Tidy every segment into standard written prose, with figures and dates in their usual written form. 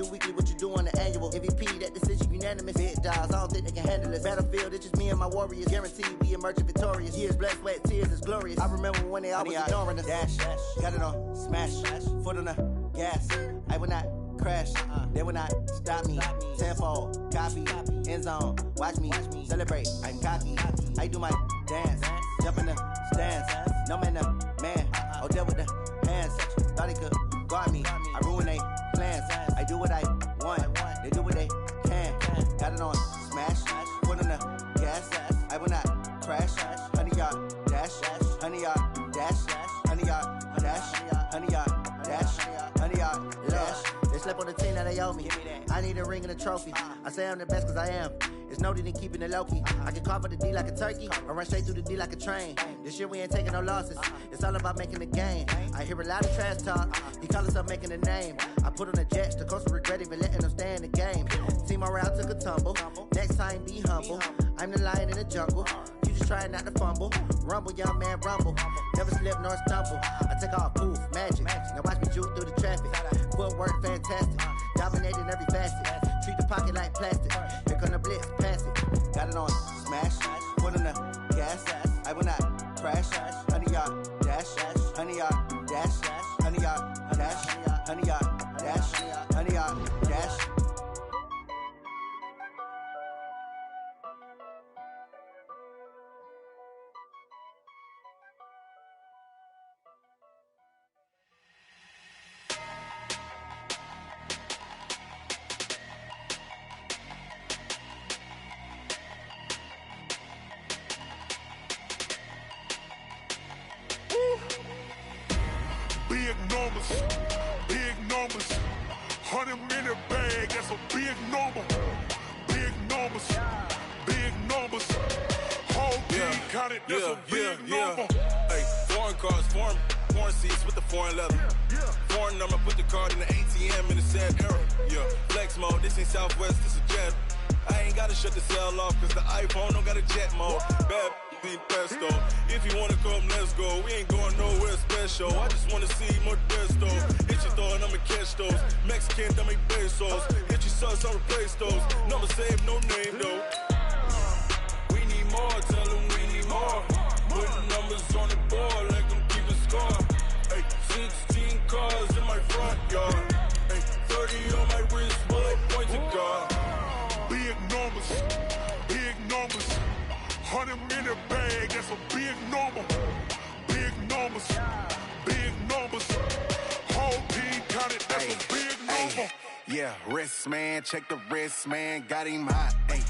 do weekly, what you do on the annual. MVP, that decision unanimous. Big dogs, I don't think they can handle it. Battlefield, it's just me and my warriors. Guaranteed we emerging victorious. Years, blood, sweat, tears is glorious. I remember when they always ignoring us. Dash, got it on, smash, foot on the gas. I will not crash, they will not stop me. Tenfold, copy, end zone, watch me celebrate. I'm cocky, I do my dance, jump in the stands. No man, the man, oh, deal with the hands. Thought he could guard me, I ruin they plans. I do what I want, they do what they can. Got it on, smash, foot on the gas. I will not crash, 100-yard dash, 100-yard dash, 100-yard dash, 100-yard dash, 100-yard dash. They slept on the team that they owe me. I need a ring and a trophy. I say I'm the best cause I am. It's noted in keeping it low-key. I can carve up the D like a turkey or run straight through the D like a train. This year we ain't taking no losses. It's all about making the game. I hear a lot of trash talk. He call himself making a name. I put on the Jets. The coach will regret even letting them stay in the game. Team morale took a tumble. Next time be humble. I'm the lion in the jungle. You just trying not to fumble. Rumble, young man, rumble. Never slip nor stumble. I take off, poof, magic. Now watch me juke through the traffic. Footwork fantastic. Dominating every facet. Treat the pocket like plastic. Here come the blitz, pass it. Got it on, smash. Foot on the gas. I will not crash. 100-yard dash. 100-yard dash. 100-yard dash. 100-yard dash. 100-yard dash. Big numbers, 100-minute bag, that's a big number. Big numbers, whole team counted, that's a big number. Hey, foreign cars, foreign seats with the foreign leather. Foreign number, put the card in the ATM in the sad era. Yeah, flex mode, this ain't Southwest, this a jet. I ain't gotta shut the cell off, cause the iPhone don't got a jet mode. Bad need pesto. If you wanna come, let's go. We ain't going nowhere special. I just wanna see more desto. Hit your thought, I'ma catch those. Mexican, dummy pesos. Hit your sons, I'll replace those. Number save, no name though. We need more, tell them we need more. Putting numbers on the board, like them keep a score. Hey, 16 cars in my front yard. Hey, 30 on my wrist, bullet point to God. Big numbers, 100-minute bag, that's a big number. Big numbers, whole team counted, that's a big number. Yeah, wrist man, check the wrist man, got him hot. Ay,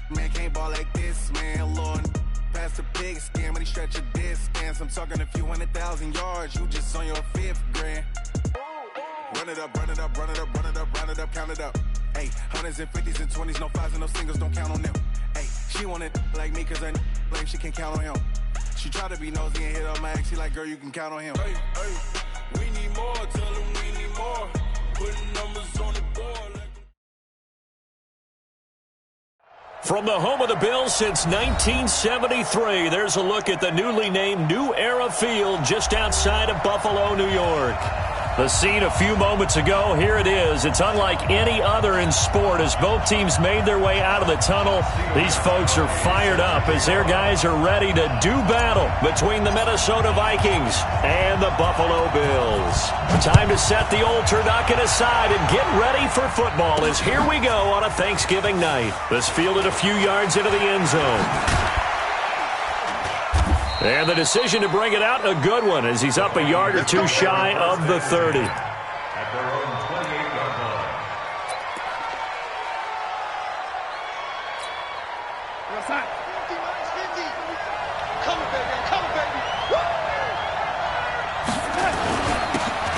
man can't ball like this, man. Lord, past the big scan when he stretch a distance. I'm talking a few 100,000 yards, you just on your 5th grand. Run it up, count it up. Ay, hundreds and 50s and 20s, no 5s and no singles, don't count on them. Ay, she want it like me, cause her blame she can count on him. She try to be nosy and hit up my ex, she like, girl, you can count on him. Hey, we need more, tell them we need more. Putting numbers on the board. From the home of the Bills since 1973, there's a look at the newly named New Era Field just outside of Buffalo, New York. The scene a few moments ago, here it is. It's unlike any other in sport as both teams made their way out of the tunnel. These folks are fired up as their guys are ready to do battle between the Minnesota Vikings and the Buffalo Bills. Time to set the old turducken aside and get ready for football as here we go on a Thanksgiving night. This fielded a few yards into the end zone. And the decision to bring it out, a good one, as he's up a yard or two shy of the 30. At their own 28-yard line.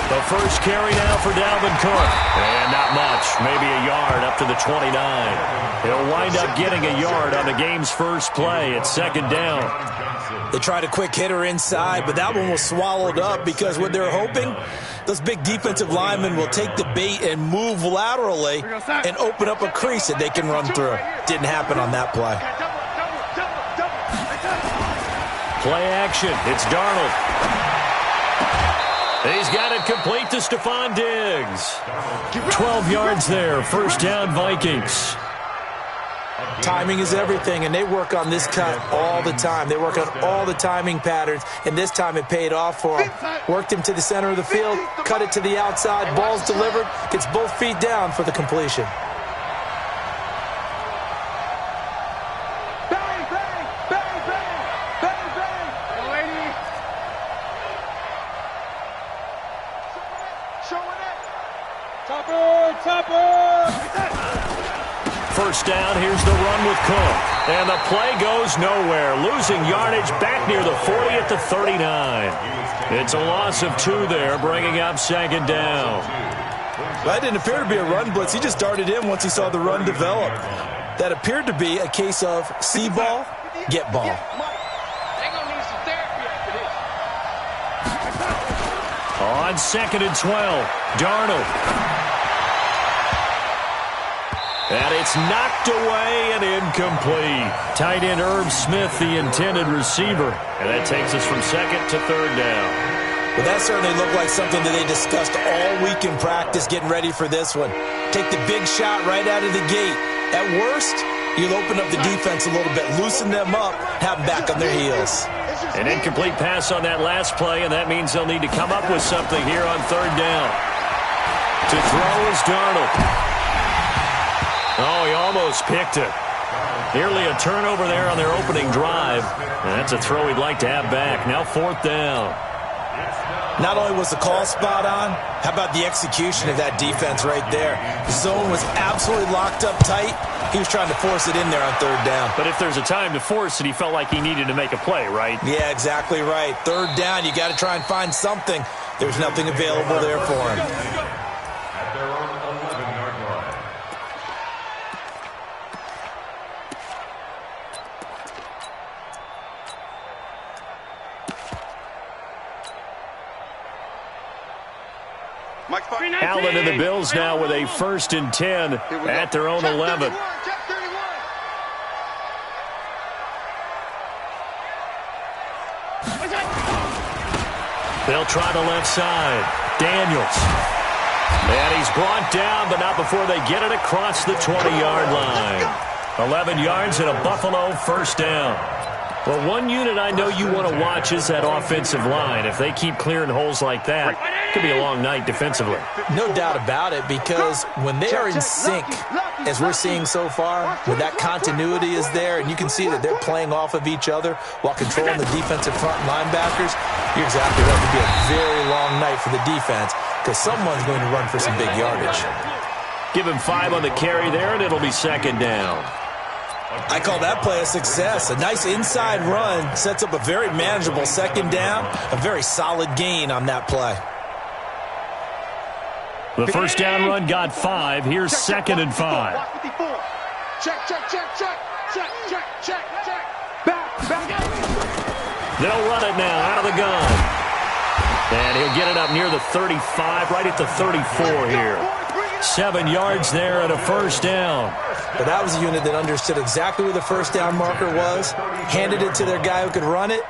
The first carry now for Dalvin Cook. And not much, maybe a yard up to the 29. He'll wind up getting a yard on the game's first play at second down. They tried a quick hitter inside, but that one was swallowed up because what they're hoping, those big defensive linemen will take the bait and move laterally and open up a crease that they can run through. Didn't happen on that play. Play action. It's Darnold. He's got it complete to Stephon Diggs. 12 yards there. First down, Vikings. Timing is everything, and they work on this cut all the time. They work on all the timing patterns, and this time it paid off for him. Worked him to the center of the field, cut it to the outside, ball's delivered, gets both feet down for the completion. Bang, bang, bang, bang, bang, bang. Go, lady. Showing it. Topper. First down, here's the run with Cook. And the play goes nowhere. Losing yardage back near the 40 at the 39. It's a loss of 2 there, bringing up second down. That didn't appear to be a run blitz. He just darted in once he saw the run develop. That appeared to be a case of see ball, get ball. They're going to need some therapy after this. On 2nd and 12, Darnold. And it's knocked away and incomplete. Tight end Irv Smith, the intended receiver. And that takes us from 2nd to 3rd down. Well, that certainly looked like something that they discussed all week in practice, getting ready for this one. Take the big shot right out of the gate. At worst, you'll open up the defense a little bit, loosen them up, have them back on their heels. An incomplete pass on that last play, and that means they'll need to come up with something here on 3rd down. To throw is Darnold. Oh, he almost picked it. Nearly a turnover there on their opening drive. And that's a throw he'd like to have back. Now 4th down. Not only was the call spot on, how about the execution of that defense right there? The zone was absolutely locked up tight. He was trying to force it in there on 3rd down. But if there's a time to force it, he felt like he needed to make a play, right? Yeah, exactly right. 3rd down, you got to try and find something. There's nothing available there for him. At their own 11-yard line. Allen and the Bills now with a 1st and 10 at their own 11. They'll try the left side. Daniels. And he's brought down, but not before they get it across the 20-yard line. 11 yards and a Buffalo 1st down. Well, one unit I know you want to watch is that offensive line. If they keep clearing holes like that, it could be a long night defensively. No doubt about it, because when they are in sync, as we're seeing so far, when that continuity is there, and you can see that they're playing off of each other while controlling the defensive front linebackers, you're exactly right. It could be a very long night for the defense, because someone's going to run for some big yardage. Give him 5 on the carry there, and it'll be 2nd down. I call that play a success. A nice inside run sets up a very manageable 2nd down, a very solid gain on that play. The 1st down run got 5. Here's 2nd and 5. Check, check, check, check, check, check, check, check. Back. They'll run it now out of the gun. And he'll get it up near the 35, right at the 34 here. 7 yards there and a 1st down. But that was a unit that understood exactly where the 1st down marker was, handed it to their guy who could run it,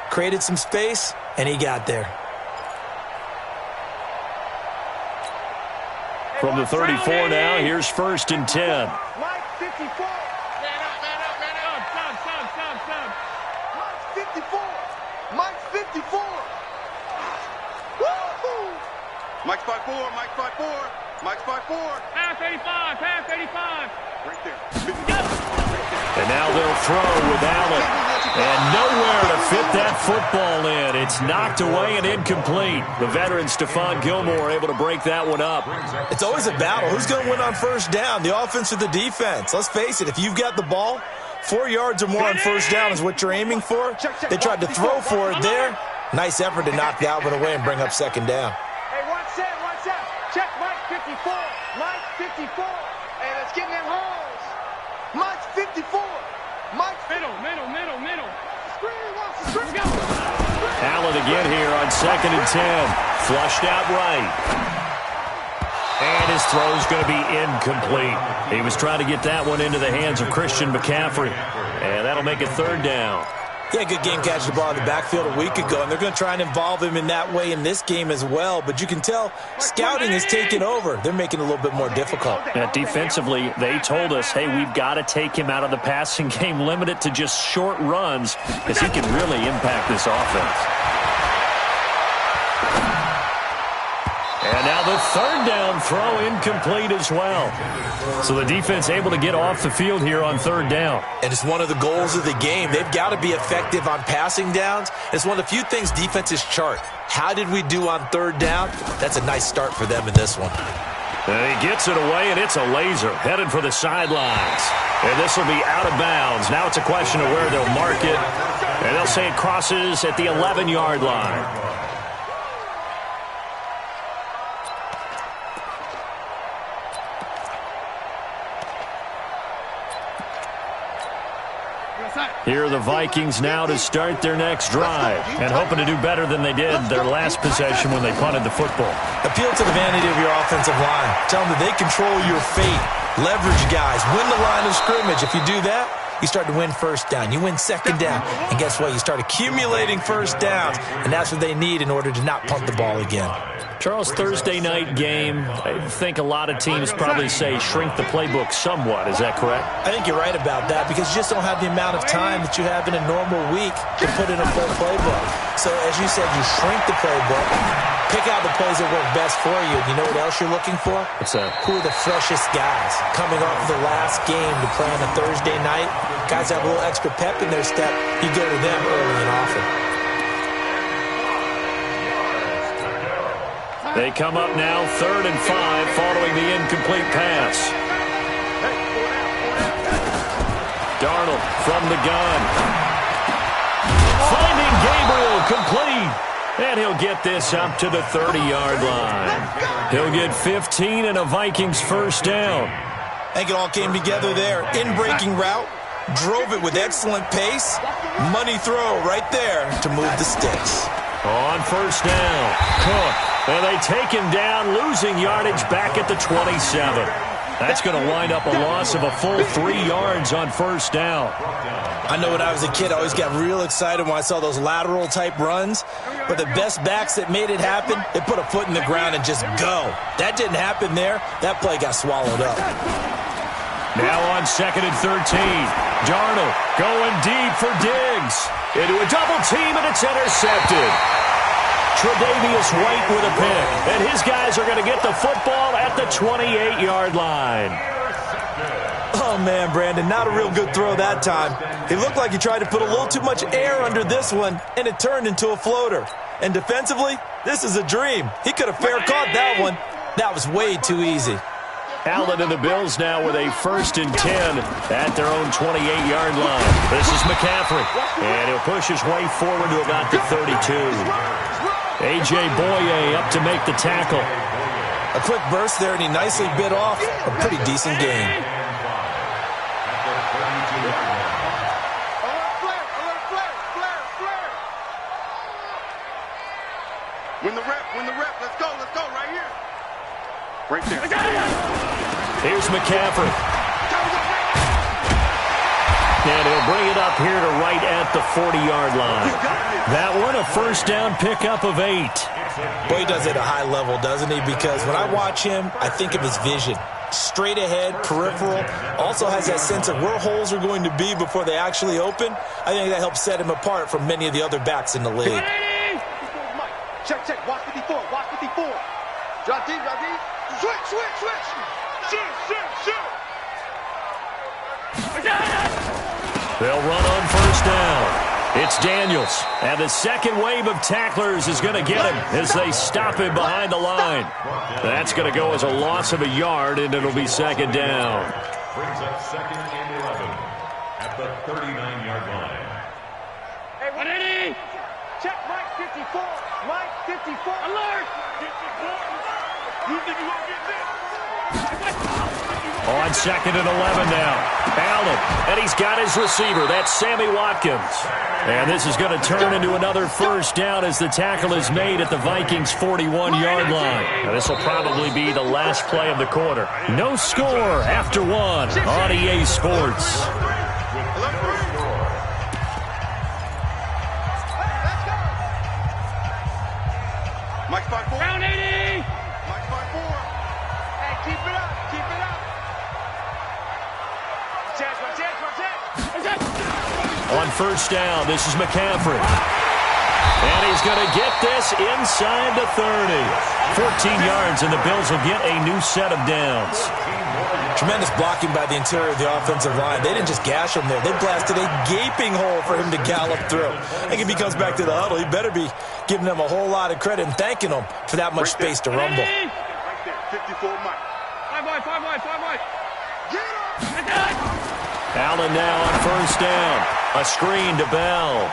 created some space, and he got there. From the 34 now, here's 1st and 10. Mike 54. Man up. Sub. Mike 54. Mike 54. Woo-hoo. Mike's 5'4", Mike's 5'4", Mike's 5'4". Pass 85. Right there. And now they'll throw with Allen. And nowhere to fit that football in. It's knocked away and incomplete. The veteran Stephon Gilmore able to break that one up. It's always a battle. Who's going to win on 1st down, the offense or the defense? Let's face it, if you've got the ball, 4 yards or more on 1st down is what you're aiming for. They tried to throw for it there. Nice effort to knock that one away and bring up 2nd down. Hey, watch that. Check Mike 54. Mike 54. Hey, let's get in them holes. Mike's 54. Mike's middle. Screen. Allen again here on 2nd and 10. Flushed out right. And his throw's going to be incomplete. He was trying to get that one into the hands of Christian McCaffrey. And that'll make it 3rd down. He had a good game catching the ball in the backfield a week ago, and they're going to try and involve him in that way in this game as well. But you can tell scouting has taken over. They're making it a little bit more difficult. Yeah, defensively, they told us, hey, we've got to take him out of the passing game, limit it to just short runs, because he can really impact this offense. And now the third down throw incomplete as well. So the defense able to get off the field here on third down. And it's one of the goals of the game. They've got to be effective on passing downs. It's one of the few things defenses chart. How did we do on third down? That's a nice start for them in this one. And he gets it away, and it's a laser headed for the sidelines. And this will be out of bounds. Now it's a question of where they'll mark it. And they'll say it crosses at the 11-yard line. Here are the Vikings now to start their next drive and hoping to do better than they did their last possession when they punted the football. Appeal to the vanity of your offensive line. Tell them that they control your fate. Leverage guys. Win the line of scrimmage. If you do that, you start to win first down. You win second down. And guess what? You start accumulating first downs. And that's what they need in order to not punt the ball again. Charles, Thursday night game, I think a lot of teams probably say shrink the playbook somewhat. Is that correct? I think you're right about that because you just don't have the amount of time that you have in a normal week to put in a full playbook. So, as you said, you shrink the playbook, pick out the plays that work best for you. You know what else you're looking for? What's that? Who are the freshest guys coming off of the last game to play on a Thursday night? Guys have a little extra pep in their step. You go to them early and often. They come up now 3rd and 5 following the incomplete pass. Darnold from the gun. Finding Gabriel complete. And he'll get this up to the 30-yard line. He'll get 15 and a Vikings first down. I think it all came together there. In-breaking route. Drove it with excellent pace. Money throw right there to move the sticks. On first down, Cook. And they take him down, losing yardage back at the 27. That's going to wind up a loss of a full 3 yards on first down. I know when I was a kid, I always got real excited when I saw those lateral-type runs. But the best backs that made it happen, they put a foot in the ground and just go. That didn't happen there. That play got swallowed up. Now on 2nd and 13. Darnold going deep for Diggs. Into a double team, and it's intercepted. Tre'Davious White with a pick. And his guys are going to get the football at the 28-yard line. Oh, man, Brandon, not a real good throw that time. It looked like he tried to put a little too much air under this one, and it turned into a floater. And defensively, this is a dream. He could have fair caught that one. That was way too easy. Allen and the Bills now with a 1st and 10 at their own 28-yard line. This is McCaffrey, and he'll push his way forward to about the 32. A.J. Boye up to make the tackle. A quick burst there, and he nicely bit off a pretty decent gain. Win the rep, let's go, right here. Right there. Here's McCaffrey. And he'll bring it up here to right at the 40-yard line. That one, a first down pickup of 8. Boy, he does it at a high level, doesn't he? Because when I watch him, I think of his vision. Straight ahead, peripheral. Also has that sense of where holes are going to be before they actually open. I think that helps set him apart from many of the other backs in the league. Check, watch 54, watch 54. Drop deep. Switch. Shoot. They'll run on first down. It's Daniels. And the second wave of tacklers is going to get him as they stop him behind the line. That's going to go as a loss of a yard, and it'll be 2nd down. Brings up 2nd and 11 at the 39-yard line. Hey, ready? Check Mike 54. Mike 54. Alert! 54. You think you're going to get this? On 2nd and 11 now. Allen, and he's got his receiver. That's Sammy Watkins. And this is going to turn into another first down as the tackle is made at the Vikings' 41-yard line. Now, this will probably be the last play of the quarter. No score after 1 on EA Sports. On first down, this is McCaffrey. And he's going to get this inside the 30. 14 yards, and the Bills will get a new set of downs. Tremendous blocking by the interior of the offensive line. They didn't just gash him there. They blasted a gaping hole for him to gallop through. I think if he comes back to the huddle, he better be giving them a whole lot of credit and thanking them for that much space to rumble. Right there, 54 Mike. 5 wide. Allen now on first down. A screen to Bell.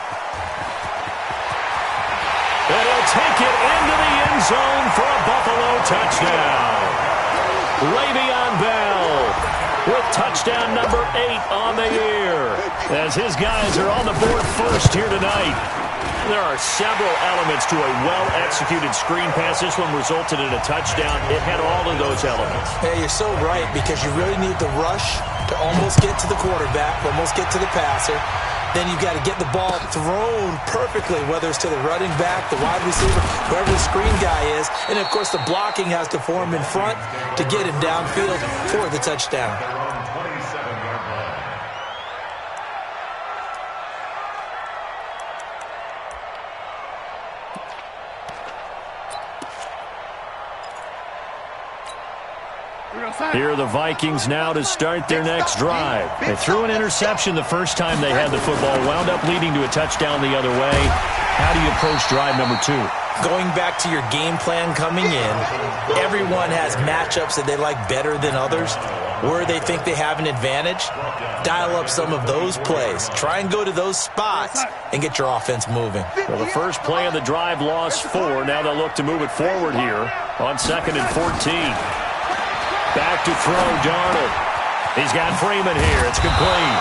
And he'll take it into the end zone for a Buffalo touchdown. Le'Veon Bell with touchdown number 8 on the year. As his guys are on the board first here tonight. There are several elements to a well-executed screen pass. This one resulted in a touchdown. It had all of those elements. Yeah, you're so right, because you really need the rush to almost get to the quarterback, almost get to the passer. Then you've got to get the ball thrown perfectly, whether it's to the running back, the wide receiver, whoever the screen guy is. And, of course, the blocking has to form in front to get him downfield for the touchdown. Here are the Vikings now to start their next drive. They threw an interception the first time they had the football, wound up leading to a touchdown the other way. How do you approach drive number 2? Going back to your game plan coming in, everyone has matchups that they like better than others. Where they think they have an advantage, dial up some of those plays. Try and go to those spots and get your offense moving. Well, the first play of the drive lost 4. Now they'll look to move it forward here on 2nd and 14. Back to throw, Darnold. He's got Freeman here. It's complete.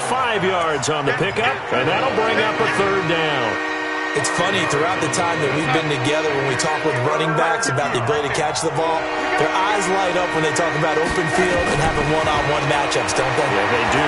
5 yards on the pickup, and that'll bring up a 3rd down. It's funny, throughout the time that we've been together, when we talk with running backs about the ability to catch the ball, their eyes light up when they talk about open field and having one-on-one matchups, don't they? Yeah, they do.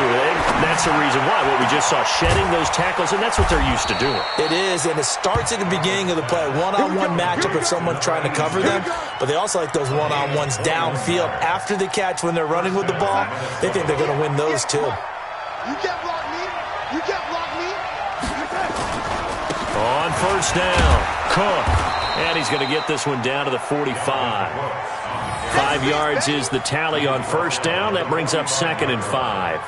That's the reason why. What we just saw, shedding those tackles, and that's what they're used to doing. It is, and it starts at the beginning of the play, one-on-one matchup if someone's trying to cover them, but they also like those one-on-ones downfield after the catch when they're running with the ball. They think they're going to win those, too. You can't block me. You can't block me. On first down, Cook. And he's going to get this one down to the 45. 5 yards is the tally on first down. That brings up 2nd and 5.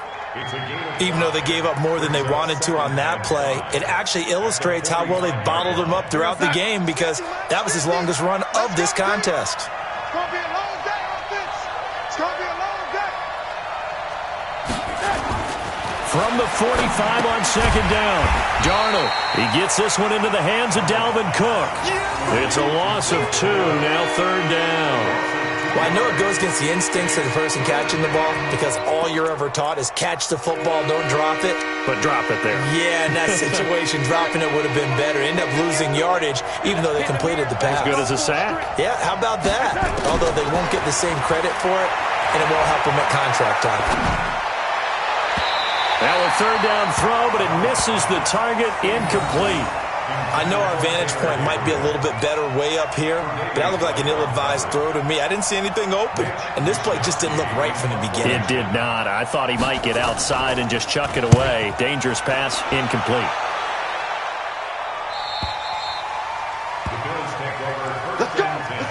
Even though they gave up more than they wanted to on that play, it actually illustrates how well they bottled them up throughout the game, because that was his longest run of this contest. It's going to be a long day, offense. It's going to be a long day. From the 45 on 2nd down, Darnold. He gets this one into the hands of Dalvin Cook. It's a loss of 2, now 3rd down. Well, I know it goes against the instincts of the person catching the ball, because all you're ever taught is catch the football, don't drop it. But drop it there. Yeah, in that situation, dropping it would have been better. End up losing yardage, even though they completed the pass. As good as a sack. Yeah, how about that? Although they won't get the same credit for it, and it won't help them at contract time. Now a 3rd down throw, but it misses the target, incomplete. I know our vantage point might be a little bit better way up here, but that looked like an ill-advised throw to me. I didn't see anything open, and this play just didn't look right from the beginning. It did not. I thought he might get outside and just chuck it away. Dangerous pass, incomplete. The Bills take over first and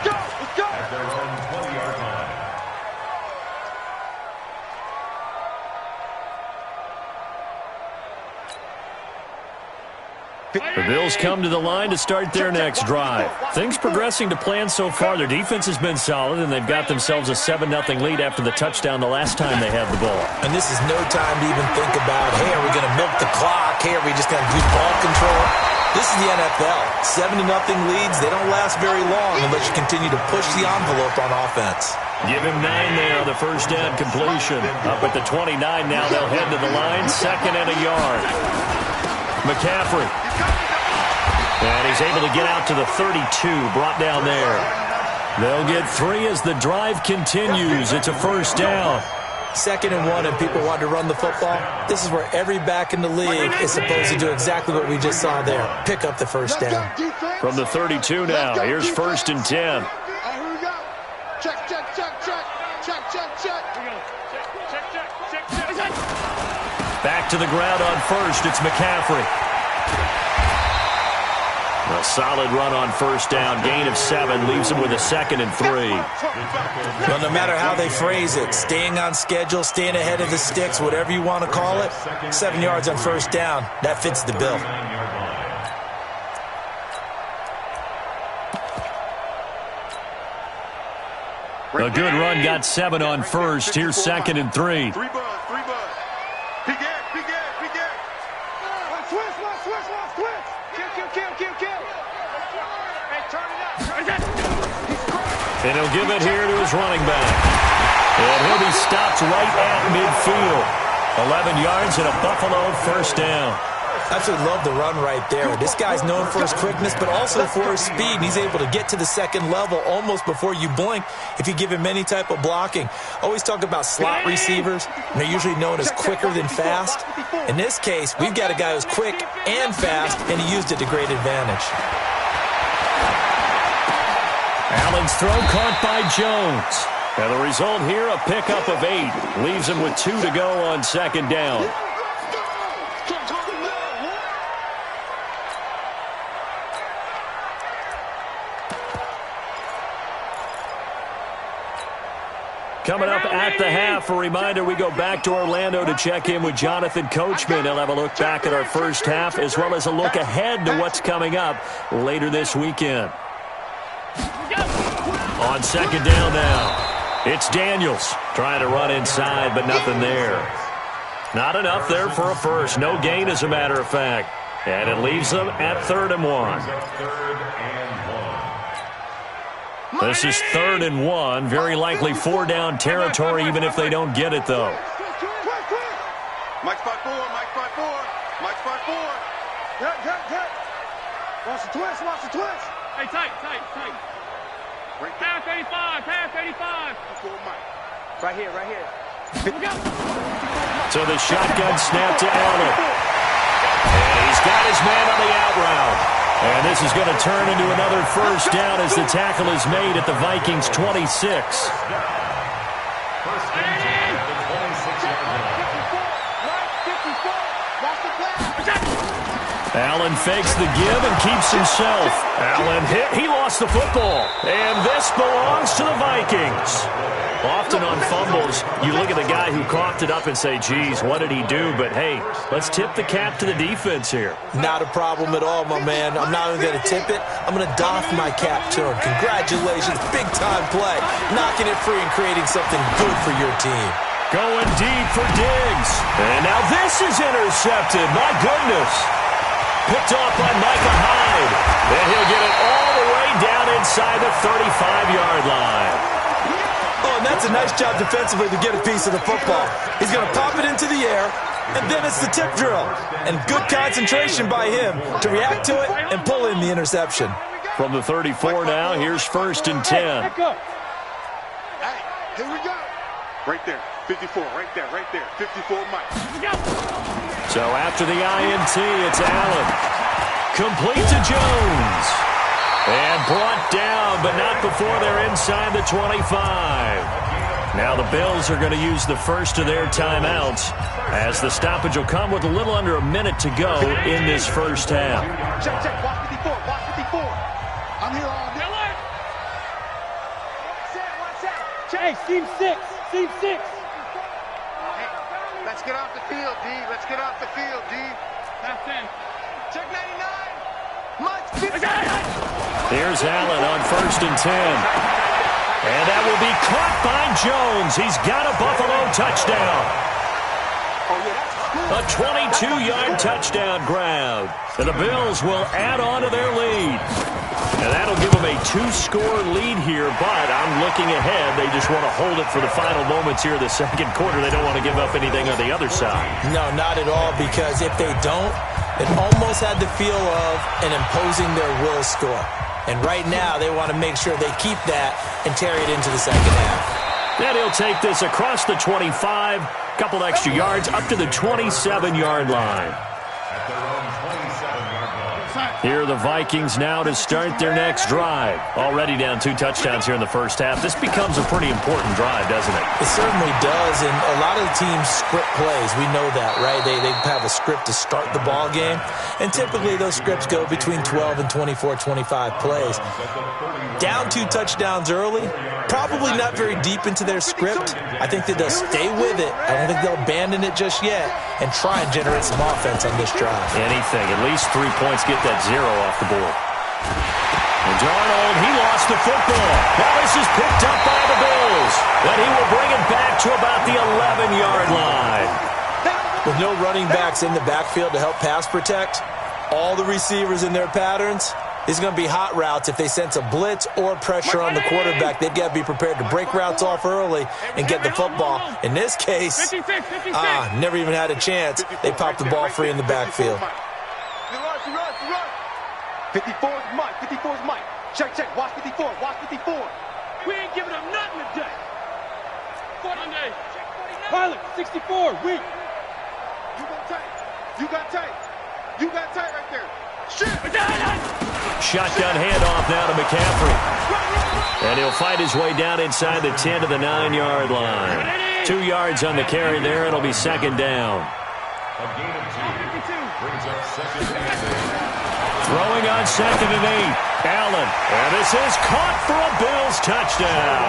10 at their own 20-yard line. The Bills come to the line to start their next drive. Things progressing to plan so far. Their defense has been solid, and they've got themselves a 7-0 lead after the touchdown the last time they had the ball. And this is no time to even think about, hey, are we going to milk the clock? Hey, are we just going to do ball control? This is the NFL. 7-0 leads, they don't last very long unless you continue to push the envelope on offense. Give him 9 there on the first down completion. Up at the 29 now, they'll head to the line. 2nd and a yard. McCaffrey. And he's able to get out to the 32, brought down there. They'll get 3 as the drive continues. It's a first down. 2nd and 1, and people want to run the football. This is where every back in the league is supposed to do exactly what we just saw there. Pick up the first down. From the 32 now, here's 1st and 10. Here we go. Check, check, check, check. Check, check, check. Back to to the ground on first. It's McCaffrey. A solid run on first down. Gain of 7 leaves him with a 2nd and 3. Well, no matter how they phrase it, staying on schedule, staying ahead of the sticks, whatever you want to call it, 7 yards on first down, that fits the bill. A good run got 7 on first. Here's 2nd and 3. 3 buzz. Big air. Switch. Kill. Hey, turn it up. And he'll give it here to his running back. And he'll be stopped right at midfield. 11 yards and a Buffalo first down. Absolutely love the run right there. This guy's known for his quickness, but also for his speed. He's able to get to the second level almost before you blink if you give him any type of blocking. Always talk about slot receivers, and they're usually known as quicker than fast. In this case, we've got a guy who's quick and fast, and he used it to great advantage. Allen's throw caught by Jones. And the result here, a pickup of 8. Leaves him with 2 to go on 2nd down. Coming up at the half, a reminder, we go back to Orlando to check in with Jonathan Coachman. He'll have a look back at our first half as well as a look ahead to what's coming up later this weekend. On 2nd down now, it's Daniels trying to run inside, but nothing there. Not enough there for a first. No gain, as a matter of fact. And it leaves them at 3rd and 1. This is 3rd and 1. Very likely 4-down territory, even if they don't get it, though. Mike spot 4. Watch the twist. Hey, tight. Pass 85. Right here. So the shotgun snap to Allen. And he's got his man on the out route. And this is going to turn into another first down as the tackle is made at the Vikings' 26. Allen fakes the give and keeps himself. Allen hit. He lost the football. And this belongs to the Vikings. Often on fumbles, you look at the guy who coughed it up and say, geez, what did he do? But, hey, let's tip the cap to the defense here. Not a problem at all, my man. I'm not only going to tip it, I'm going to doff my cap to him. Congratulations. Big-time play. Knocking it free and creating something good for your team. Going deep for Diggs. And now this is intercepted. My goodness. Picked off by Micah Hyde. And he'll get it all the way down inside the 35-yard line. Oh, and that's a nice job defensively to get a piece of the football. He's going to pop it into the air, and then it's the tip drill. And good concentration by him to react to it and pull in the interception. From the 34 now, here's 1st and 10. Hey, here we go. Right there. 54, right there. 54, Mike. So after the INT, it's Allen. Complete to Jones. And brought down, but not before they're inside the 25. Now the Bills are going to use the first of their timeouts as the stoppage will come with a little under a minute to go in this first half. Check. Watch 54. I'm here all day. Hey, Team 6. Hey, let's get off the field, D. That's 10. Check 99. Mike 50. Here's Allen on 1st and 10. And that will be caught by Jones. He's got a Buffalo touchdown. A 22-yard touchdown grab. And the Bills will add on to their lead. And that'll give them a 2-score lead here, but I'm looking ahead. They just want to hold it for the final moments here of the second quarter. They don't want to give up anything on the other side. No, not at all, because if they don't, it almost had the feel of an imposing their will score. And right now, they want to make sure they keep that and carry it into the second half. And he'll take this across the 25, couple extra yards, up to the 27-yard line. At their own 27-yard line. Here are the Vikings now to start their next drive. Already down 2 touchdowns here in the first half. This becomes a pretty important drive, doesn't it? It certainly does, and a lot of the teams script plays. We know that, right? They have a script to start the ball game, and typically those scripts go between 12 and 24, 25 plays. Down 2 touchdowns early, probably not very deep into their script. I think that they'll stay with it. I don't think they'll abandon it just yet and try and generate some offense on this drive. Anything, at least 3 points, get that 0 off the board. And Darnold, he lost the football. Now this is picked up by the Bills. And he will bring it back to about the 11-yard line. With no running backs in the backfield to help pass protect, all the receivers in their patterns, these are going to be hot routes. If they sense a blitz or pressure on the quarterback, they've got to be prepared to break routes off early and get the football. In this case, never even had a chance. They popped the ball free in the backfield. 54 is Mike. 54 is Mike. Check. Watch 54. Watch 54. We ain't giving them nothing today. 40 Pilot, 64, weak. You got tight. You got tight. You got tight right there. Shit. Shotgun handoff now to McCaffrey. And he'll fight his way down inside the 10 to the 9-yard line. 2 yards on the carry there. It'll be second down. A gain of 2 brings up second and 8. Throwing on 2nd and 8. Allen. And this is caught for a Bills touchdown.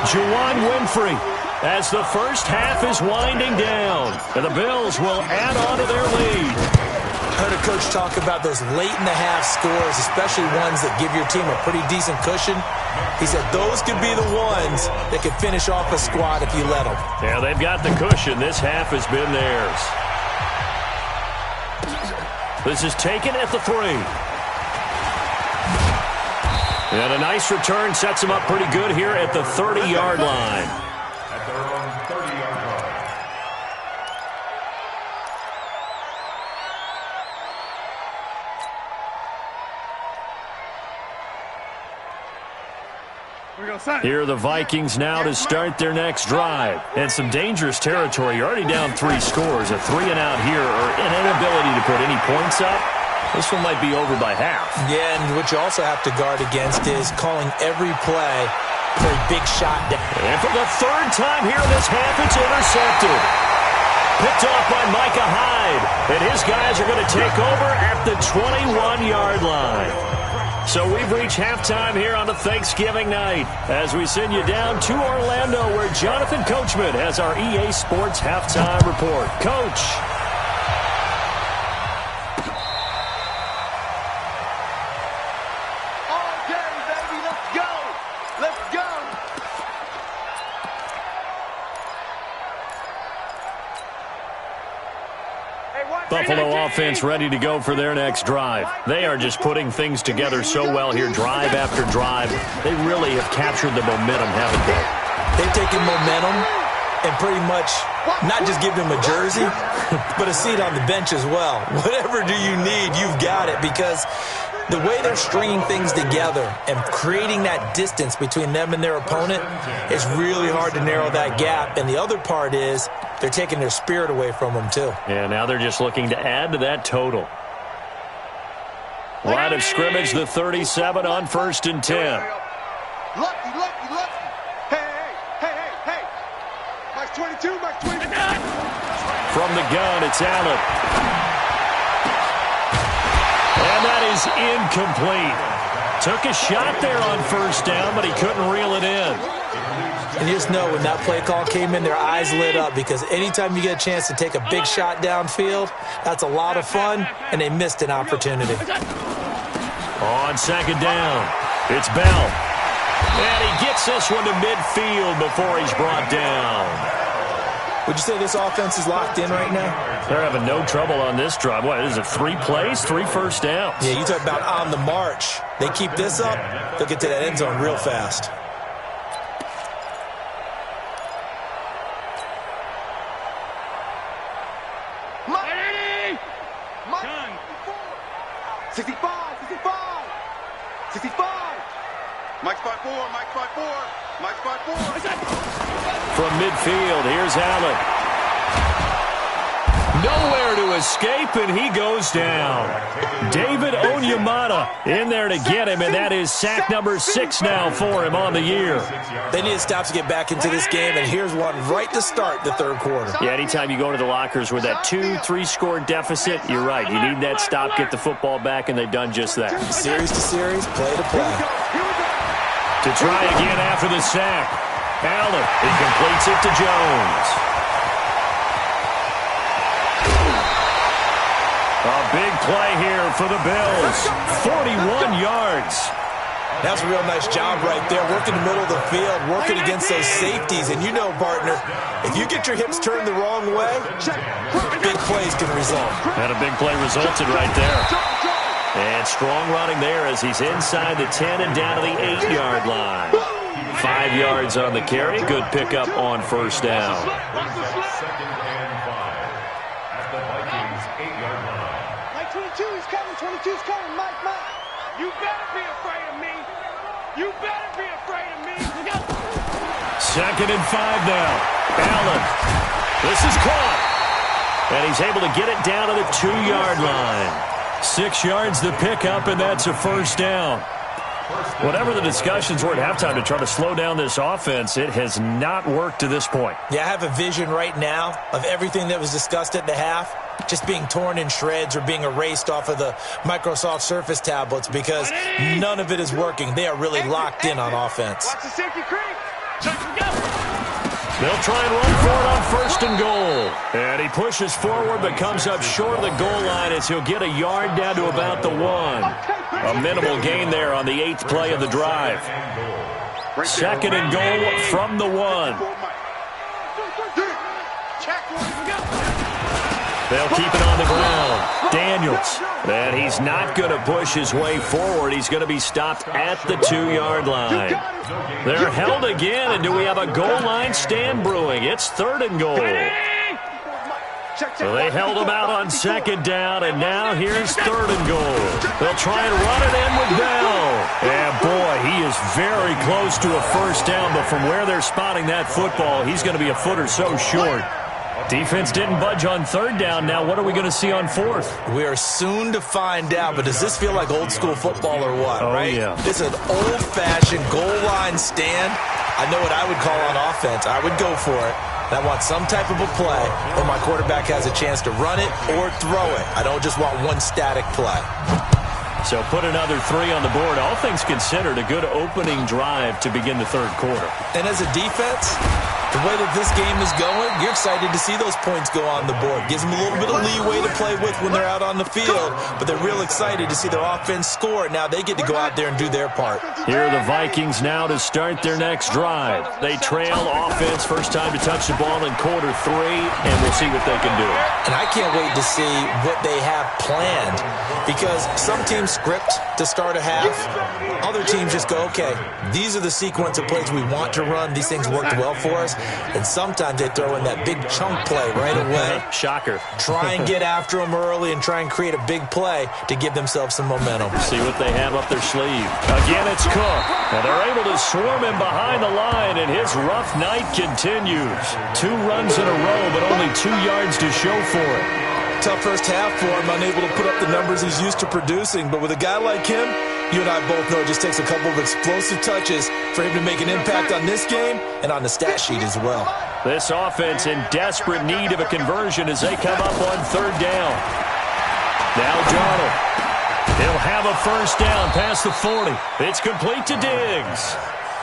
Juwan Winfrey as the first half is winding down. And the Bills will add on to their lead. I heard a coach talk about those late-in-the-half scores, especially ones that give your team a pretty decent cushion. He said those could be the ones that could finish off a squad if you let them. Yeah, they've got the cushion. This half has been theirs. This is taken at the 3. And a nice return sets them up pretty good here at the 30-yard line. At their own 30-yard line. Here are the Vikings now to start their next drive. And some dangerous territory. You're already down 3 scores. A 3-and-out here or an inability to put any points up. This one might be over by half. Yeah, and what you also have to guard against is calling every play for a big shot down. And for the 3rd time here in this half, it's intercepted. Picked off by Micah Hyde. And his guys are going to take over at the 21-yard line. So we've reached halftime here on a Thanksgiving night as we send you down to Orlando where Jonathan Coachman has our EA Sports halftime report. Coach. All day, baby. Let's go. Let's go. Buffalo offense ready to go for their next drive. They are just putting things together so well here, drive after drive. They really have captured the momentum, haven't they? They've taken momentum and pretty much not just give them a jersey, but a seat on the bench as well. Whatever do you need, you've got it, because the way they're stringing things together and creating that distance between them and their opponent is really hard to narrow that gap. And the other part is they're taking their spirit away from them, too. Yeah, now they're just looking to add to that total. Line of scrimmage, the 37 on 1st and 10. Lucky. Hey. Mike's 22, Mike's 22. From the gun, it's Allen. And that is incomplete. Took a shot there on 1st down, but he couldn't reel it in. And you just know when that play call came in, their eyes lit up, because anytime you get a chance to take a big shot downfield, that's a lot of fun, and they missed an opportunity. On 2nd down, it's Bell. And he gets this one to midfield before he's brought down. Would you say this offense is locked in right now? They're having no trouble on this drive. What is it, 3 plays, 3 first downs? Yeah, you talk about on the march. They keep this up, they'll get to that end zone real fast. Mike. 65. Mike's 5'4", Mike's 5'4". From midfield, here's Allen. Nowhere to escape, and he goes down. David Onyemata in there to get him, and that is sack number 6 now for him on the year. They need to stop to get back into this game, and here's one right to start the third quarter. Yeah, anytime you go to the lockers with that 2-3 score deficit, you're right. You need that stop, get the football back, and they've done just that. Series to series, play to play. To try again after the sack. Allen, he completes it to Jones. A big play here for the Bills. 41 yards. That's a real nice job right there. Working the middle of the field, working against those safeties. And you know, partner, if you get your hips turned the wrong way, big plays can result. And a big play resulted right there. And strong running there as he's inside the 10 and down to the 8-yard line. 5 yards on the carry. Good pickup on first down. Second and 5 at the Vikings 8-yard line. Mike 22 is coming. 22's coming. Mike. You better be afraid of me. You better be afraid of me. Second and 5 now. Allen. This is caught. And he's able to get it down to the 2-yard line. 6 yards the pickup, and that's a first down. Whatever the discussions were at halftime to try to slow down this offense, it has not worked to this point. Yeah, I have a vision right now of everything that was discussed at the half just being torn in shreds or being erased off of the Microsoft Surface tablets because none of it is working. They are really locked in on offense. Watch the safety creep. They'll try and run for it on first and goal. And he pushes forward but comes up short of the goal line as he'll get a yard down to about the 1. A minimal gain there on the 8th play of the drive. Second and goal from the 1. They'll keep it on the ground. Daniels. And he's not going to push his way forward. He's going to be stopped at the 2-yard line. They're held again, and do we have a goal line stand brewing? It's third and goal. So they held him out on second down, and now here's third and goal. They'll try and run it in with Bell. And boy, he is very close to a first down, but from where they're spotting that football, he's going to be a foot or so short. Defense didn't budge on third down. Now what are we going to see on fourth? We are soon to find out, but does this feel like old school football or what, right? Yeah. It's an old-fashioned goal line stand. I know what I would call on offense. I would go for it. And I want some type of a play where my quarterback has a chance to run it or throw it. I don't just want one static play. So put another 3 on the board. All things considered, a good opening drive to begin the third quarter. And as a defense, the way that this game is going, you're excited to see those points go on the board. Gives them a little bit of leeway to play with when they're out on the field, but they're real excited to see their offense score. Now they get to go out there and do their part. Here are the Vikings now to start their next drive. They trail offense, first time to touch the ball in quarter 3, and we'll see what they can do. And I can't wait to see what they have planned, because some teams script to start a half. Other teams just go, okay, these are the sequence of plays we want to run. These things worked well for us. And sometimes they throw in that big chunk play right away. Shocker. Try and get after them early and try and create a big play to give themselves some momentum. See what they have up their sleeve. Again, it's Cook. And they're able to swarm him behind the line, and his rough night continues. 2 runs in a row, but only 2 yards to show for it. Tough first half for him, unable to put up the numbers he's used to producing. But with a guy like him, you and I both know it just takes a couple of explosive touches for him to make an impact on this game and on the stat sheet as well. This offense in desperate need of a conversion as they come up on third down. Now Darnold. He'll have a first down past the 40. It's complete to Diggs.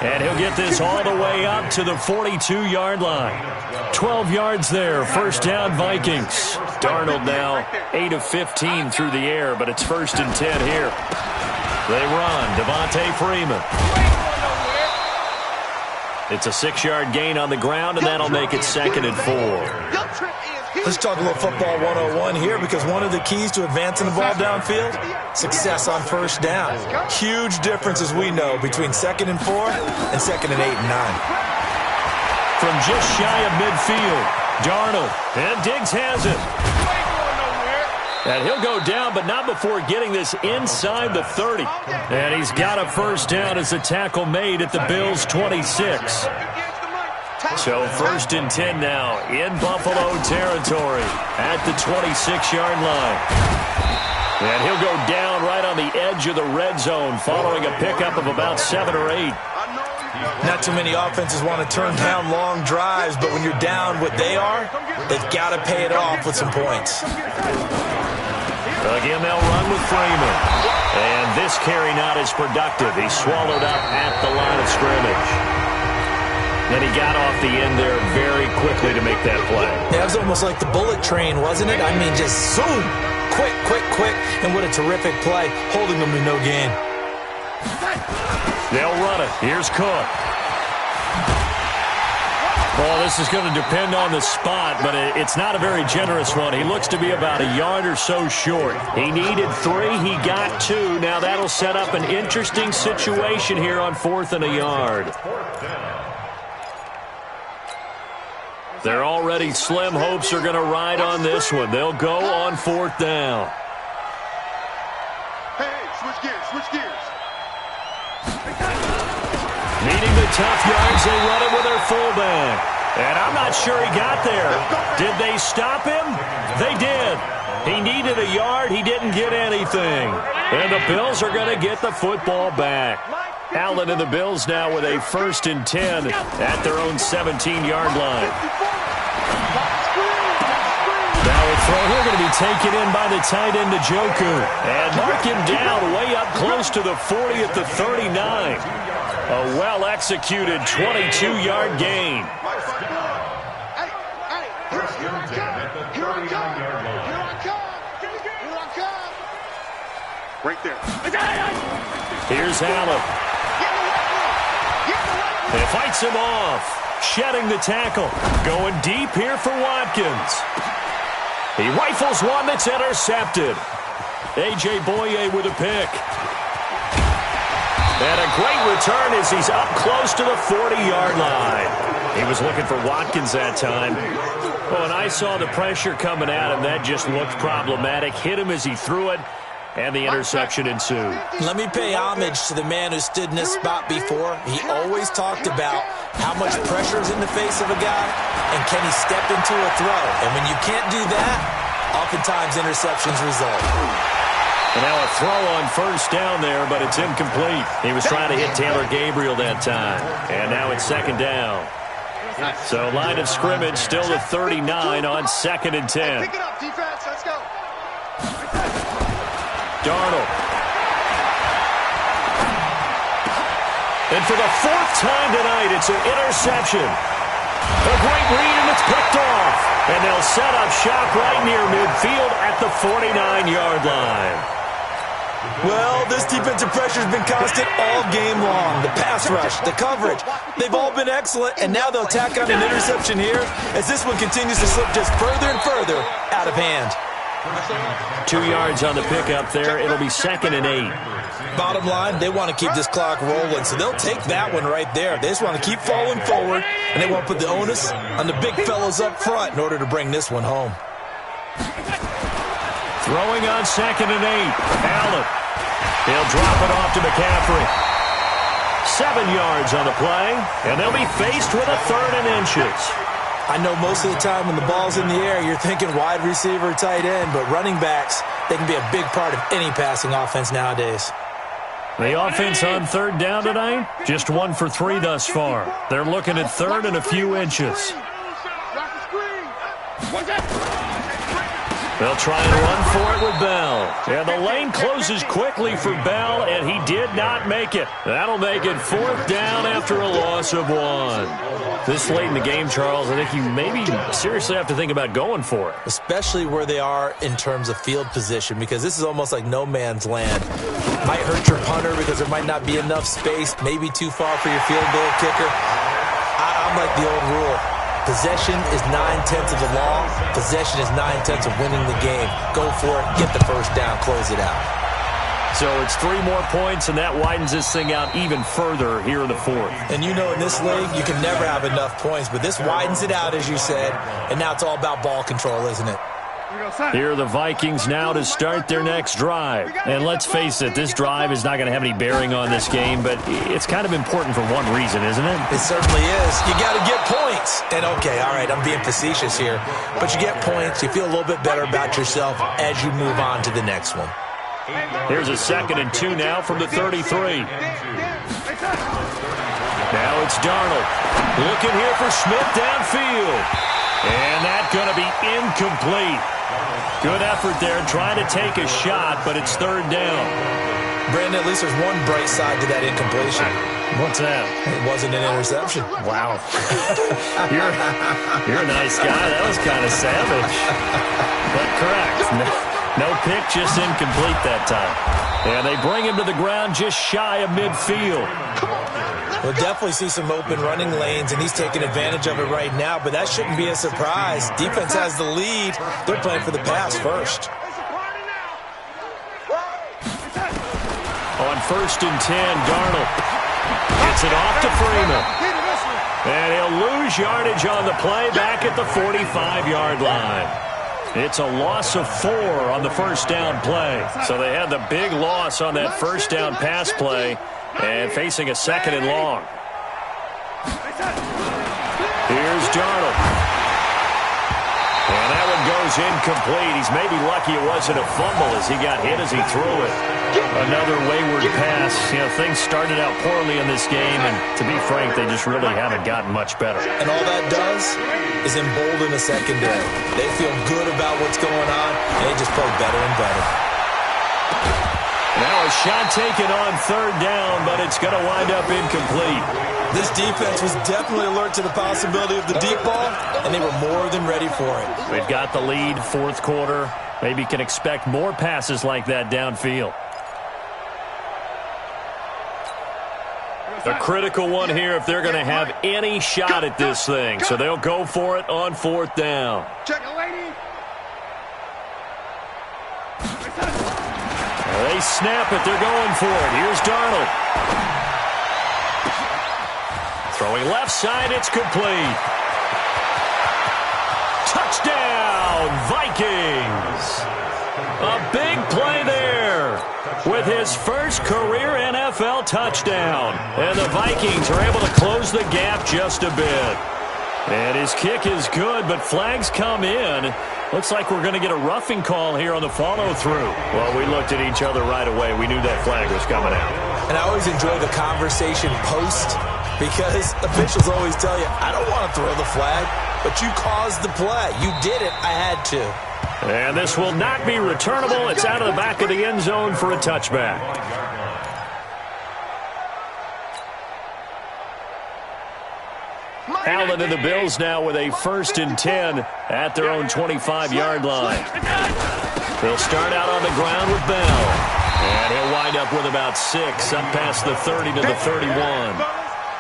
And he'll get this all the way up to the 42-yard line. 12 yards there, first down Vikings. Darnold now 8 of 15 through the air, but it's first and 10 here. They run, Devontae Freeman. It's a 6-yard gain on the ground, and that'll make it second and 4. Let's talk a little football 101 here, because one of the keys to advancing the ball downfield, success on first down. Huge difference, as we know, between second and 4 and second and 8 and 9. From just shy of midfield, Darnold, and Diggs has it. And he'll go down, but not before getting this inside the 30. And he's got a first down as a tackle made at the Bills' 26. So 1st and 10 now in Buffalo territory at the 26-yard line. And he'll go down right on the edge of the red zone following a pickup of about 7 or 8. Not too many offenses want to turn down long drives, but when you're down what they are, they've got to pay it off with some points. Again, they'll run with Freeman. And this carry not as productive. He's swallowed up at the line of scrimmage. Then he got off the end there very quickly to make that play. Yeah, it was almost like the bullet train, wasn't it? I mean, just zoom. Quick, quick, quick. And what a terrific play, holding them to no gain. They'll run it. Here's Cook. Well, this is going to depend on the spot, but it's not a very generous one. He looks to be about a yard or so short. He needed 3. He got 2. Now that'll set up an interesting situation here on 4th and a yard. Their already slim hopes are going to ride on this one. They'll go on 4th down. Hey, switch gears, switch gears. Needing the tough yards, they run it with their fullback. And I'm not sure he got there. Did they stop him? They did. He needed a yard. He didn't get anything. And the Bills are going to get the football back. Allen and the Bills now with a 1st and 10 at their own 17-yard line. Now a throw here going to be taken in by the tight end, Njoku. And mark him down way up close to the 40 at the 39. A well-executed 22-yard gain. Right there. Here's Allen. He fights him off. Shedding the tackle. Going deep here for Watkins. He rifles one that's intercepted. A.J. Boye with a pick. And a great return as he's up close to the 40-yard line. He was looking for Watkins that time. Oh, and I saw the pressure coming at him. That just looked problematic. Hit him as he threw it, and the interception ensued. Let me pay homage to the man who stood in this spot before. He always talked about how much pressure is in the face of a guy, and can he step into a throw. And when you can't do that, oftentimes interceptions result. And now a throw on 1st down there, but it's incomplete. He was trying to hit Taylor Gabriel that time. And now it's 2nd down. So line of scrimmage still the 39 on 2nd and 10. Pick it up, defense. Let's go. Darnold. And for the 4th time tonight, it's an interception. A great read, and it's picked off. And they'll set up shop right near midfield at the 49-yard line. Well, this defensive pressure has been constant all game long. The pass rush, the coverage, they've all been excellent, and now they'll tack on an interception here as this one continues to slip just further and further out of hand. 2 yards on the pickup there. It'll be 2nd and 8. Bottom line, they want to keep this clock rolling, so they'll take that one right there. They just want to keep falling forward, and they want to put the onus on the big fellas up front in order to bring this one home. Throwing on 2nd and 8. Allen. He'll drop it off to McCaffrey. 7 yards on the play, and they'll be faced with a 3rd and inches. I know most of the time when the ball's in the air, you're thinking wide receiver, tight end, but running backs, they can be a big part of any passing offense nowadays. The offense on 3rd down tonight, just 1 for 3 thus far. They're looking at 3rd and a few inches. They'll try and run for it with Bell. And the lane closes quickly for Bell, and he did not make it. That'll make it 4th down after a loss of 1. This late in the game, Charles, I think you maybe seriously have to think about going for it. Especially where they are in terms of field position, because this is almost like no man's land. Might hurt your punter because there might not be enough space, maybe too far for your field goal kicker. I'm like the old rule. Possession is 9/10 of the law. Possession is 9/10 of winning the game. Go for it. Get the 1st down. Close it out. So it's 3 more points, and that widens this thing out even further here in the 4th. And you know in this league, you can never have enough points, but this widens it out, as you said, and now it's all about ball control, isn't it? Here are the Vikings now to start their next drive. And let's face it, this drive is not going to have any bearing on this game, but it's kind of important for one reason, isn't it? It certainly is. You got to get points. And, okay, all right, I'm being facetious here. But you get points, you feel a little bit better about yourself as you move on to the next one. Here's a 2nd and 2 now from the 33. Now it's Darnold. Looking here for Smith downfield. And that's going to be incomplete. Good effort there trying to take a shot, but it's 3rd down. Brandon, at least there's one bright side to that incompletion. What's that? It wasn't an interception. Wow. You're a nice guy. That was kind of savage. But correct. No pick, just incomplete that time. And they bring him to the ground just shy of midfield. We'll definitely see some open running lanes, and he's taking advantage of it right now, but that shouldn't be a surprise. Defense has the lead. They're playing for the pass first. On 1st and 10, Darnold gets it off to Freeman. And he'll lose yardage on the play back at the 45-yard line. It's a loss of 4 on the 1st down play. So they had the big loss on that 1st down pass play and facing a 2nd and long. Here's Darnold. And that one goes incomplete. He's maybe lucky it wasn't a fumble as he got hit as he threw it. Another wayward pass. You know, things started out poorly in this game, and to be frank, they just really haven't gotten much better. And all that does is embolden the secondary. They feel good about what's going on, and they just play better and better. Now a shot taken on 3rd down, but it's going to wind up incomplete. This defense was definitely alert to the possibility of the deep ball, and they were more than ready for it. They've got the lead, 4th quarter. Maybe can expect more passes like that downfield. A critical one here if they're going to have any shot at this thing. So they'll go for it on 4th down. Check it, lady. They snap it. They're going for it. Here's Darnold. Throwing left side. It's complete. Touchdown, Vikings. A big play there with his first career NFL touchdown. And the Vikings are able to close the gap just a bit. And his kick is good, but flags come in. Looks like we're going to get a roughing call here on the follow-through. Well, we looked at each other right away. We knew that flag was coming out. And I always enjoy the conversation post because officials always tell you, I don't want to throw the flag, but you caused the play. You did it. I had to. And this will not be returnable. It's out of the back of the end zone for a touchback. Allen and the Bills now with a 1st and 10 at their own 25-yard line. They'll start out on the ground with Bell. And he'll wind up with about 6 up past the 30 to the 31.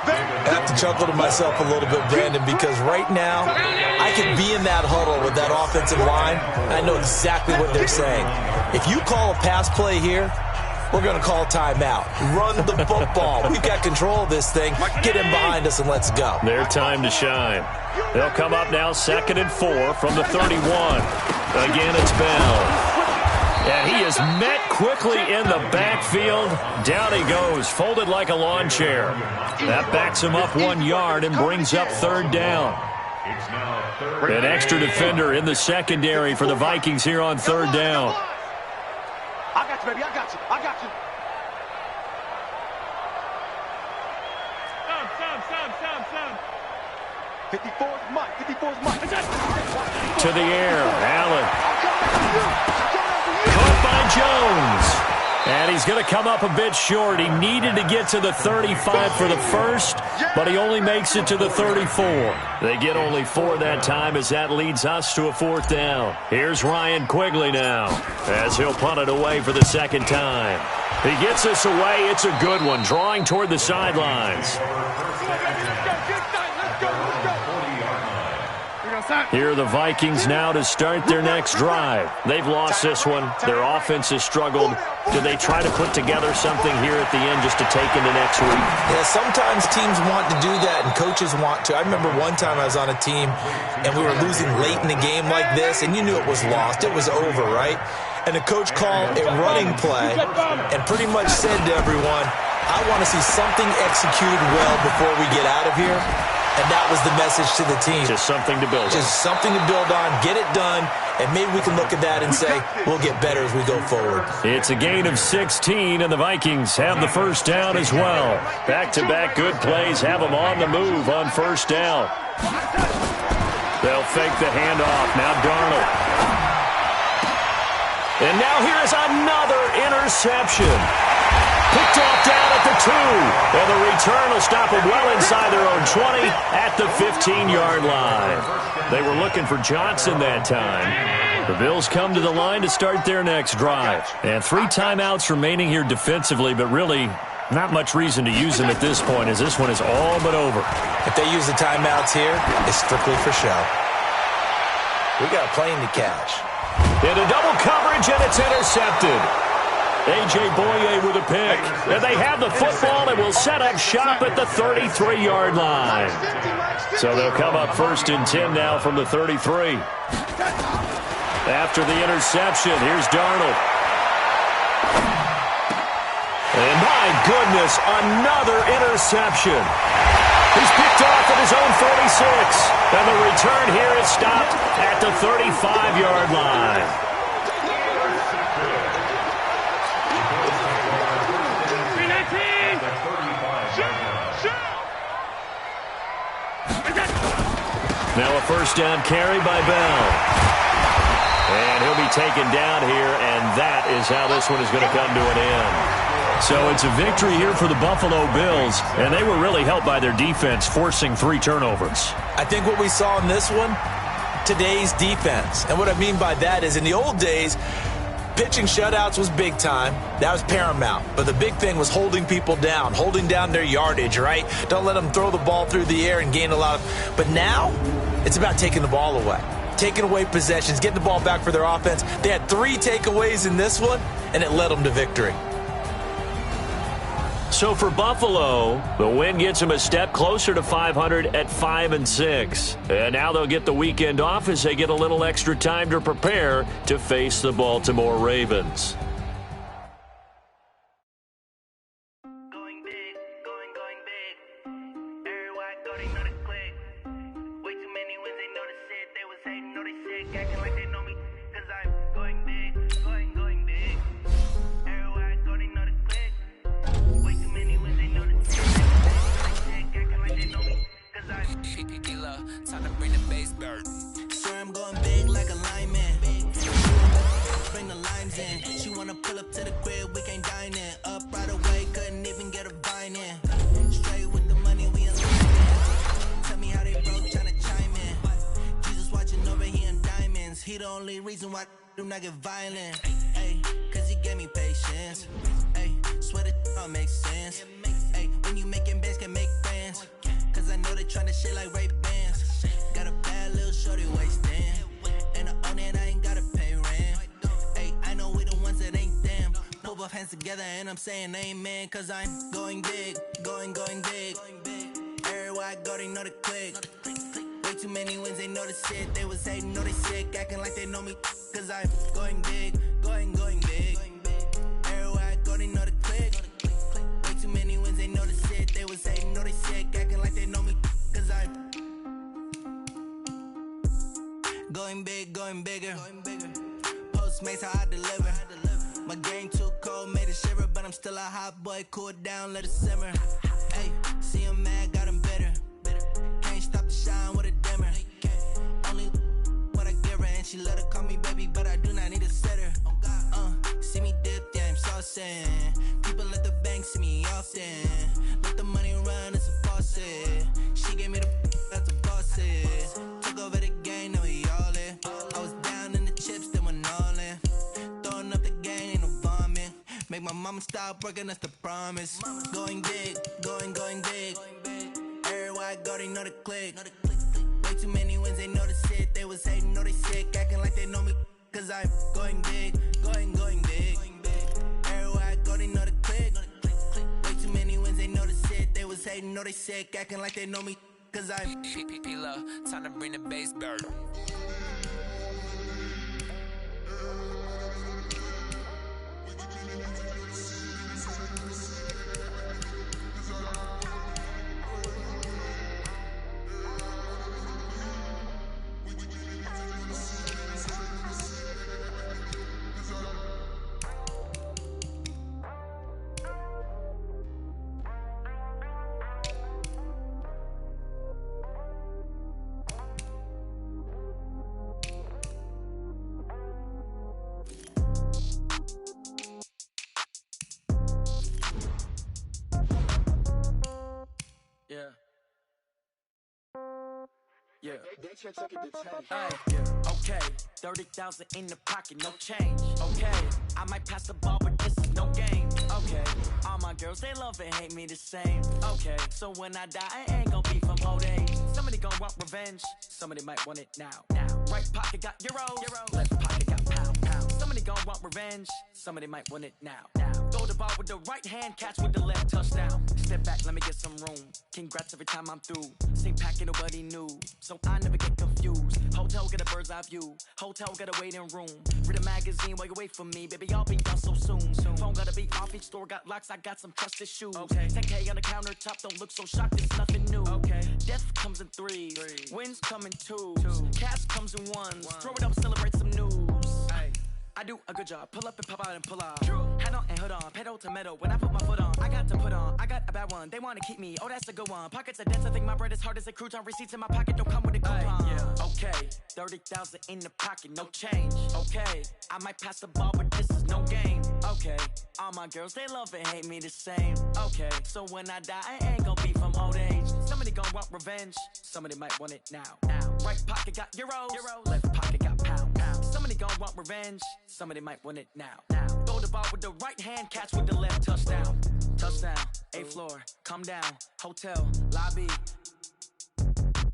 I have to chuckle to myself a little bit, Brandon, because right now I could be in that huddle with that offensive line. I know exactly what they're saying. If you call a pass play here, we're going to call timeout. Run the football. We've got control of this thing. Get in behind us and let's go. Their time to shine. They'll come up now 2nd and 4 from the 31. Again, it's Bell. And he is met quickly in the backfield. Down he goes, folded like a lawn chair. That backs him up 1 yard and brings up 3rd down. An extra defender in the secondary for the Vikings here on 3rd down. I got you, baby. I got you. I got you. Sam. 54's Mike. 54's Mike. To the air. Allen. Caught by Jones. And he's going to come up a bit short. He needed to get to the 35 for the first, but he only makes it to the 34. They get only 4 that time as that leads us to a 4th down. Here's Ryan Quigley now as he'll punt it away for the 2nd time. He gets this away. It's a good one, drawing toward the sidelines. Here are the Vikings now to start their next drive. They've lost this one. Their offense has struggled. do they try to put together something here at the end just to take into next week? Yeah, sometimes teams want to do that and coaches want to. I remember one time I was on a team and we were losing late in the game like this, and you knew it was lost. It was over, right? And the coach called a running play and pretty much said to everyone, I want to see something executed well before we get out of here. And that was the message to the team. Just something to build on. Just something to build on, get it done, and maybe we can look at that and say, we'll get better as we go forward. It's a gain of 16, and the Vikings have the first down as well. Back-to-back good plays have them on the move on first down. They'll fake the handoff. Now Darnold. And now here is another interception. Picked off down at the 2. And the return will stop them well inside their own 20 at the 15-yard line. They were looking for Johnson that time. The Bills come to the line to start their next drive. And 3 timeouts remaining here defensively, but really not much reason to use them at this point, as this one is all but over. If they use the timeouts here, it's strictly for show. We got a plane to catch. Into double coverage, and it's intercepted. A.J. Boye with a pick. And they have the football and will set up shop at the 33-yard line. So they'll come up first and 10 now from the 33. After the interception, here's Darnold. And my goodness, another interception. He's picked off at his own 46. And the return here is stopped at the 35-yard line. Now a first down carry by Bell. And he'll be taken down here, and that is how this one is going to come to an end. So it's a victory here for the Buffalo Bills, and they were really helped by their defense, forcing 3 turnovers. I think what we saw in this one, today's defense. And what I mean by that is in the old days, pitching shutouts was big time. That was paramount. But the big thing was holding people down, holding down their yardage, right? Don't let them throw the ball through the air and gain a lot of... But now, it's about taking the ball away. Taking away possessions, getting the ball back for their offense. They had 3 takeaways in this one, and it led them to victory. So for Buffalo, the win gets them a step closer to 500 at 5-6. And now they'll get the weekend off as they get a little extra time to prepare to face the Baltimore Ravens. Going big, going big. Everybody go, they know the click. Way too many wins, they know the shit. They was hating, know they sick, acting like they know me. Cause I'm going big, going big. Everybody go, they know the click. Way too many wins, they know the shit. Acting like they know me. Cause I'm time to bring the bass bird. Swear I'm going big like a lineman. Bring the limes in. She wanna pull up to the crib, we can't dine in. Up right away, couldn't even get a vine in. Straight with the money, we aligned. Tell me how they broke, tryna chime in. Jesus watching over here in diamonds. He the only reason why I do not get violent. Ay, cause he gave me patience. Ay, swear that all makes sense. Ay, when you making bands, can make friends. Cause I know they tryna shit like Ray-Bans. Got a bad little shorty wasting. And I own it, I ain't gotta pay rent. Ay, I know we the ones that ain't them. Pull both hands together and I'm saying amen. Cause I'm going big, going big. Everywhere I go, they know the click. Way too many wins, they know the shit. They was hating, know they sick, acting like they know me. Cause I'm going big, going big. Everywhere I go, they know the click. Way too many wins, they know the shit. They was hating, know they sick, acting like they know me. Cause I'm going big, going bigger. Postmates, how I deliver. My game too cold, made it shiver. But I'm still a hot boy, cool down, let it simmer. Hey, see him mad, got him bitter. Can't stop the shine with a dimmer. Only what I give her, and she let her call me baby, but I do not need a sitter. See me dip, yeah, I'm saucing. People at the bank see me often. Let the money run, it's a faucet. She gave me the that's a bosses. Took over the game, now we all in. I was down in the chips, then went all in. Throwing up the game, ain't no vomit. Make my mama stop working, that's the promise. Going big, going big. Everywhere I go, they know the click. Way too many wins, they know the shit. They was hating, know they sick, acting like they know me. Cause I'm going big, going big. Everywhere go, they know the click. Way too many wins, they know the shit. They was hating, know they sick, acting like they know me. Cause I'm P-Love, time to bring the bass bird. Okay, 30,000 in the pocket, no change. Okay, I might pass the ball, but this is no game. Okay, all my girls, they love and hate me the same. Okay, so when I die, I ain't gon' be from old age. Somebody gon' want revenge, somebody might want it now. Right pocket got euros, left pocket got pound. Somebody gon' want revenge, somebody might want it now. Throw the ball with the right hand, catch with the left, touchdown. Step back, let me get some room. Congrats every time I'm through. Same packet, nobody knew, so I never get confused. Hotel get a bird's eye view. Hotel get a waiting room. Read a magazine while you wait for me, baby. I'll be done so soon. Phone gotta be off. Each store got locks. I got some trusted shoes. Okay. 10K on the countertop. Don't look so shocked. It's nothing new. Okay. Death comes in threes. Wins come in twos. Cash comes in ones. Throw it up, celebrate some news. Ay. I do a good job. Pull up and pop out and pull out. Head on and hood on. Pedal to metal. When I put my foot on, I got to put on. I got a bad one. They want to keep me. Oh, that's a good one. Pockets are dense. I think my bread is hard as a crouton. Receipts in my pocket don't come with a coupon. Okay. 30,000 in the pocket. No change. Okay. I might pass the ball, but this is no game. Okay. All my girls, they love and hate me the same. Okay. So when I die, I ain't gon' be from old age. Somebody gon' want revenge. Somebody might want it now. Right pocket got euros. Left pocket got pound. Somebody gon' want revenge. Somebody might want it now. Throw the ball with the right hand, catch with the left, touchdown. Touchdown, 8th floor, come down, hotel, lobby.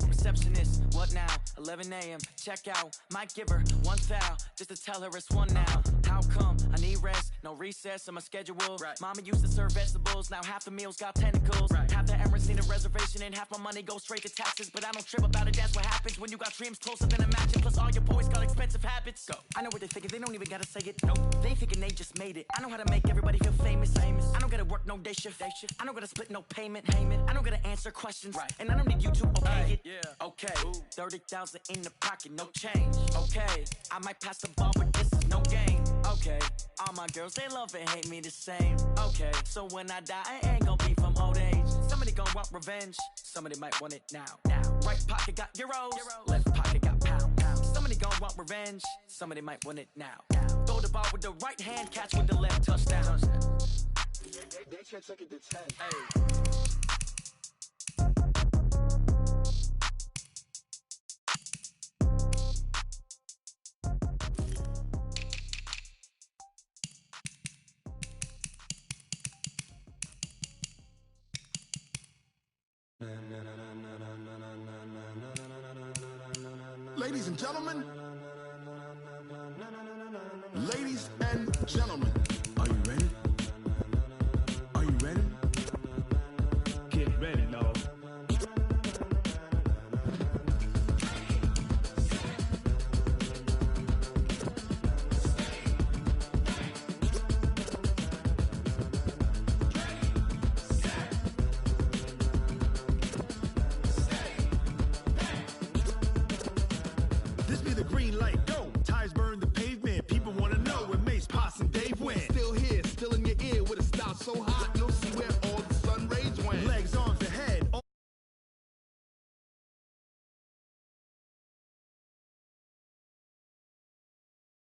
Receptionist, what now? 11 a.m., check out. Might give her one foul, just to tell her it's one now. How come? I need rest, no recess in my schedule. Mama used to serve vegetables, now half the meals got tentacles. Half the errands need a reservation and half my money goes straight to taxes. But I don't trip about it, that's what happens when you got dreams closer than a match. Plus all your boys got expensive habits. Go. I know what they're thinking, they don't even gotta say it. Nope. They ain't thinking they just made it. I know how to make everybody feel famous. I don't gotta work no day shift. I don't gotta split no payment. I don't gotta answer questions. And I don't need you to okay it. Okay, 30,000 in the pocket, no change. Okay, I might pass the ball, but this is no game. Okay, all my girls, they love and hate me the same. Okay, so when I die, I ain't gon' be from old age. Somebody gon' want revenge, somebody might want it now. Right pocket got euros, left pocket got pound. Somebody gon' want revenge, somebody might want it now. Throw the ball with the right hand, catch with the left, touchdown. They should take it to 10. Hey. Ladies and gentlemen, ladies and gentlemen, are you ready? Are you ready? Get ready, dog. So hot.